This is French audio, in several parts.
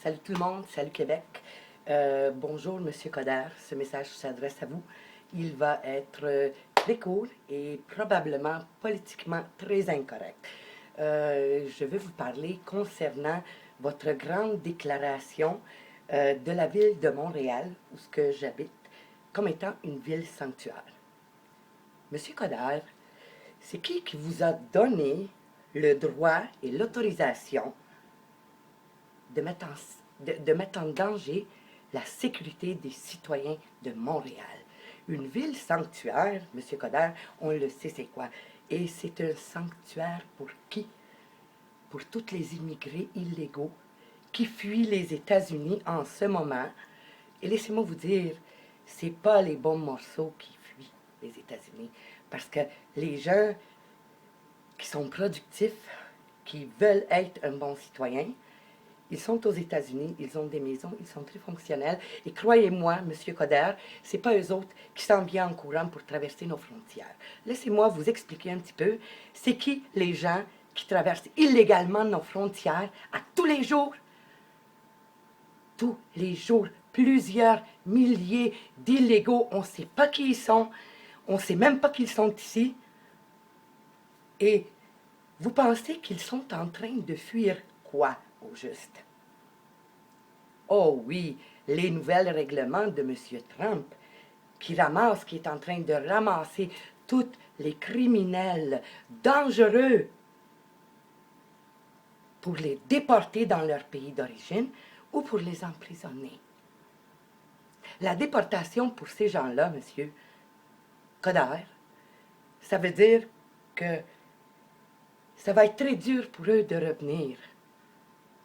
Salut tout le monde, salut Québec. Bonjour Monsieur Coder, ce message s'adresse à vous. Il va être très court et probablement politiquement très incorrect. Je vais vous parler concernant votre grande déclaration de la ville de Montréal, où ce que j'habite, comme étant une ville sanctuaire. Monsieur Coder, c'est qui vous a donné le droit et l'autorisation de mettre en danger la sécurité des citoyens de Montréal? Une ville sanctuaire, M. Coder, on le sait c'est quoi. Et c'est un sanctuaire pour qui? Pour tous les immigrés illégaux qui fuient les États-Unis en ce moment. Et laissez-moi vous dire, c'est pas les bons morceaux qui fuient les États-Unis. Parce que les gens qui sont productifs, qui veulent être un bon citoyen, ils sont aux États-Unis, ils ont des maisons, ils sont très fonctionnels. Et croyez-moi, M. Coder, c'est pas eux autres qui s'en viennent en courant pour traverser nos frontières. Laissez-moi vous expliquer un petit peu, c'est qui les gens qui traversent illégalement nos frontières à tous les jours? Tous les jours, plusieurs milliers d'illégaux, on ne sait pas qui ils sont, on ne sait même pas qu'ils sont ici. Et vous pensez qu'ils sont en train de fuir quoi, au juste? Oh oui, les nouvelles règlements de M. Trump, qui est en train de ramasser tous les criminels dangereux pour les déporter dans leur pays d'origine ou pour les emprisonner. La déportation pour ces gens-là, M. Coder, ça veut dire que ça va être très dur pour eux de revenir.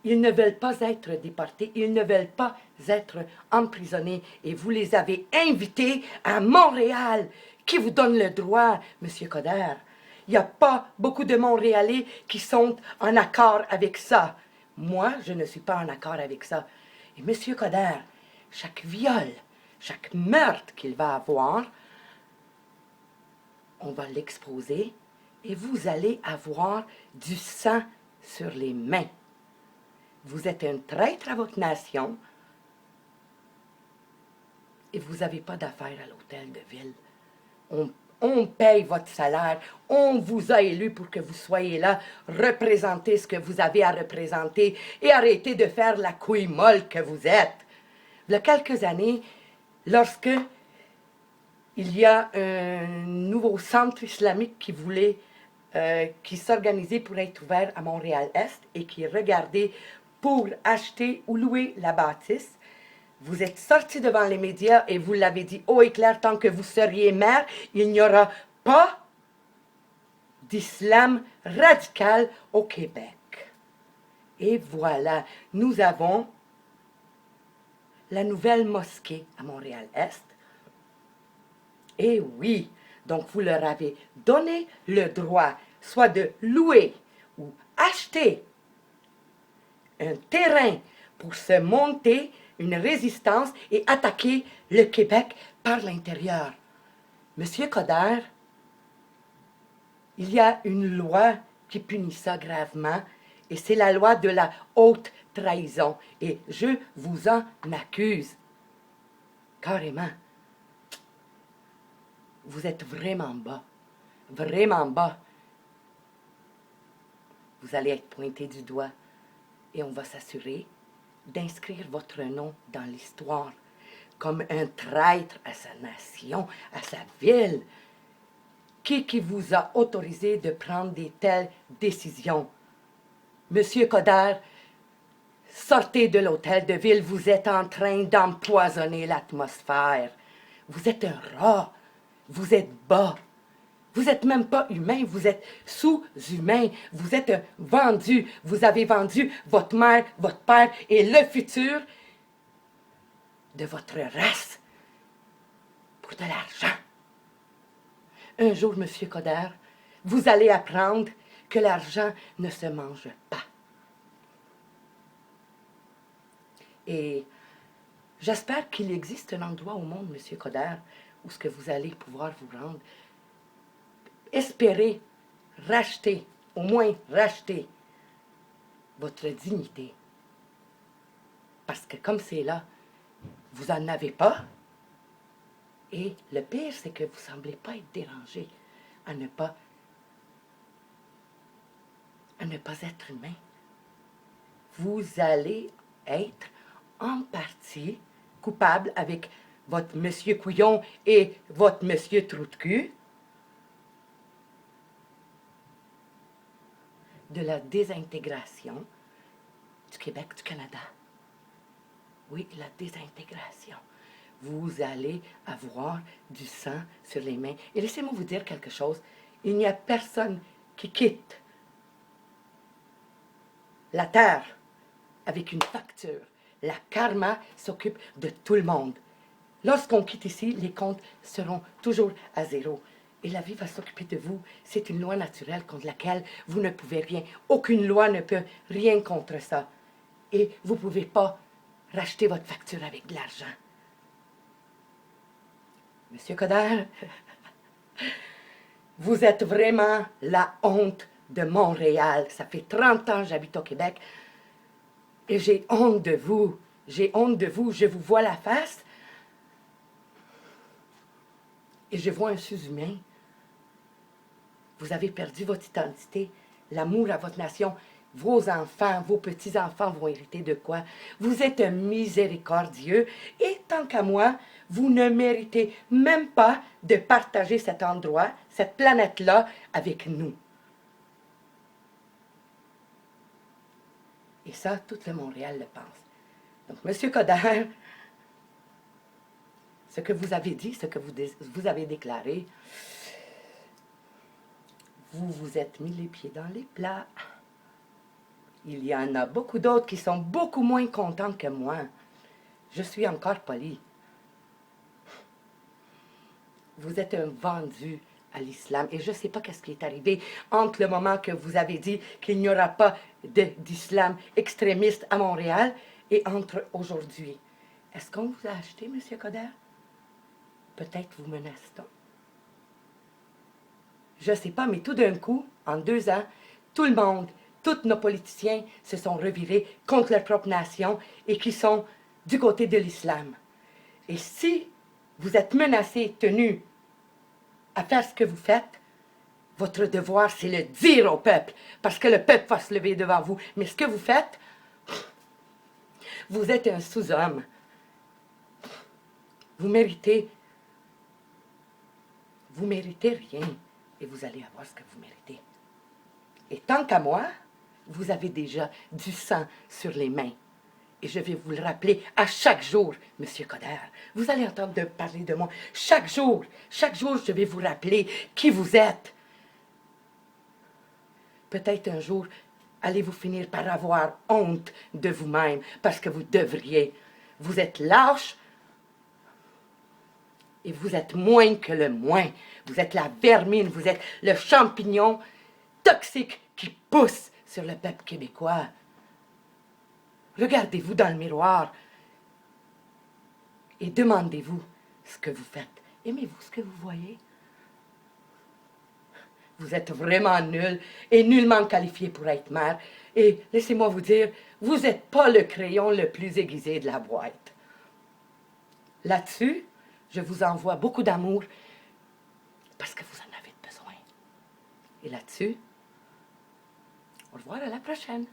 Ils ne veulent pas être déportés, ils ne veulent pas être emprisonnés. Et vous les avez invités à Montréal. Qui vous donne le droit, M. Coder? Il n'y a pas beaucoup de Montréalais qui sont en accord avec ça. Moi, je ne suis pas en accord avec ça. Et M. Coder, chaque viol, chaque meurtre qu'il va avoir, on va l'exposer et vous allez avoir du sang sur les mains. Vous êtes un traître à votre nation et vous n'avez pas d'affaires à l'hôtel de ville. On paye votre salaire, on vous a élu pour que vous soyez là, représentez ce que vous avez à représenter et arrêtez de faire la couille molle que vous êtes. Il y a quelques années, lorsque il y a un nouveau centre islamique qui s'organisait pour être ouvert à Montréal-Est et qui regardait pour acheter ou louer la bâtisse, vous êtes sorti devant les médias et vous l'avez dit haut et clair, tant que vous seriez maire, il n'y aura pas d'islam radical au Québec. Et voilà, nous avons la nouvelle mosquée à Montréal-Est. Et oui, donc vous leur avez donné le droit soit de louer ou acheter un terrain pour se monter une résistance et attaquer le Québec par l'intérieur. Monsieur Coder, il y a une loi qui punit ça gravement et c'est la loi de la haute trahison. Et je vous en accuse. Carrément. Vous êtes vraiment bas. Vraiment bas. Vous allez être pointé du doigt et on va s'assurer d'inscrire votre nom dans l'histoire comme un traître à sa nation, à sa ville. Qui vous a autorisé de prendre de telles décisions? Monsieur Coder, sortez de l'hôtel de ville, vous êtes en train d'empoisonner l'atmosphère. Vous êtes un rat, vous êtes bas. Vous n'êtes même pas humain, vous êtes sous-humain, vous êtes vendu, vous avez vendu votre mère, votre père et le futur de votre race pour de l'argent. Un jour, Monsieur Coder, vous allez apprendre que l'argent ne se mange pas. Et j'espère qu'il existe un endroit au monde, Monsieur Coder, où ce que vous allez pouvoir vous rendre. Espérez racheter, au moins racheter, votre dignité. Parce que comme c'est là, vous n'en avez pas. Et le pire, c'est que vous ne semblez pas être dérangé à ne pas être humain. Vous allez être en partie coupable avec votre monsieur Couillon et votre monsieur Trou de cul de la désintégration du Québec, du Canada. Oui, la désintégration. Vous allez avoir du sang sur les mains. Et laissez-moi vous dire quelque chose. Il n'y a personne qui quitte la terre avec une facture. La karma s'occupe de tout le monde. Lorsqu'on quitte ici, les comptes seront toujours à zéro. Et la vie va s'occuper de vous. C'est une loi naturelle contre laquelle vous ne pouvez rien. Aucune loi ne peut rien contre ça. Et vous ne pouvez pas racheter votre facture avec de l'argent. Monsieur Coderre, vous êtes vraiment la honte de Montréal. Ça fait 30 ans que j'habite au Québec. Et j'ai honte de vous. J'ai honte de vous. Je vous vois la face. Et je vois un sous-humain. Vous avez perdu votre identité, l'amour à votre nation. Vos enfants, vos petits-enfants vont hériter de quoi? Vous êtes un miséricordieux. Et tant qu'à moi, vous ne méritez même pas de partager cet endroit, cette planète-là, avec nous. Et ça, tout le Montréal le pense. Donc, M. Coderre, ce que vous avez dit, ce que vous avez déclaré, vous vous êtes mis les pieds dans les plats. Il y en a beaucoup d'autres qui sont beaucoup moins contents que moi. Je suis encore poli. Vous êtes un vendu à l'islam. Et je ne sais pas qu'est-ce qui est arrivé entre le moment que vous avez dit qu'il n'y aura pas d'islam extrémiste à Montréal et entre aujourd'hui. Est-ce qu'on vous a acheté, M. Coderre? Peut-être vous menace-t-on. Je ne sais pas, mais tout d'un coup, en 2 ans, tout le monde, tous nos politiciens se sont revirés contre leur propre nation et qui sont du côté de l'islam. Et si vous êtes menacés, tenus à faire ce que vous faites, votre devoir, c'est le dire au peuple, parce que le peuple va se lever devant vous. Mais ce que vous faites, vous êtes un sous-homme. Vous méritez rien, et vous allez avoir ce que vous méritez. Et tant qu'à moi, vous avez déjà du sang sur les mains. Et je vais vous le rappeler à chaque jour, M. Coderre. Vous allez entendre parler de moi. Chaque jour, je vais vous rappeler qui vous êtes. Peut-être un jour, allez-vous finir par avoir honte de vous-même, parce que vous devriez. Vous êtes lâche, et vous êtes moins que le moins. Vous êtes la vermine, vous êtes le champignon toxique qui pousse sur le peuple québécois. Regardez-vous dans le miroir et demandez-vous ce que vous faites. Aimez-vous ce que vous voyez? Vous êtes vraiment nul et nullement qualifié pour être maire. Et laissez-moi vous dire, vous n'êtes pas le crayon le plus aiguisé de la boîte. Là-dessus, je vous envoie beaucoup d'amour parce que vous en avez besoin. Et là-dessus, au revoir, à la prochaine.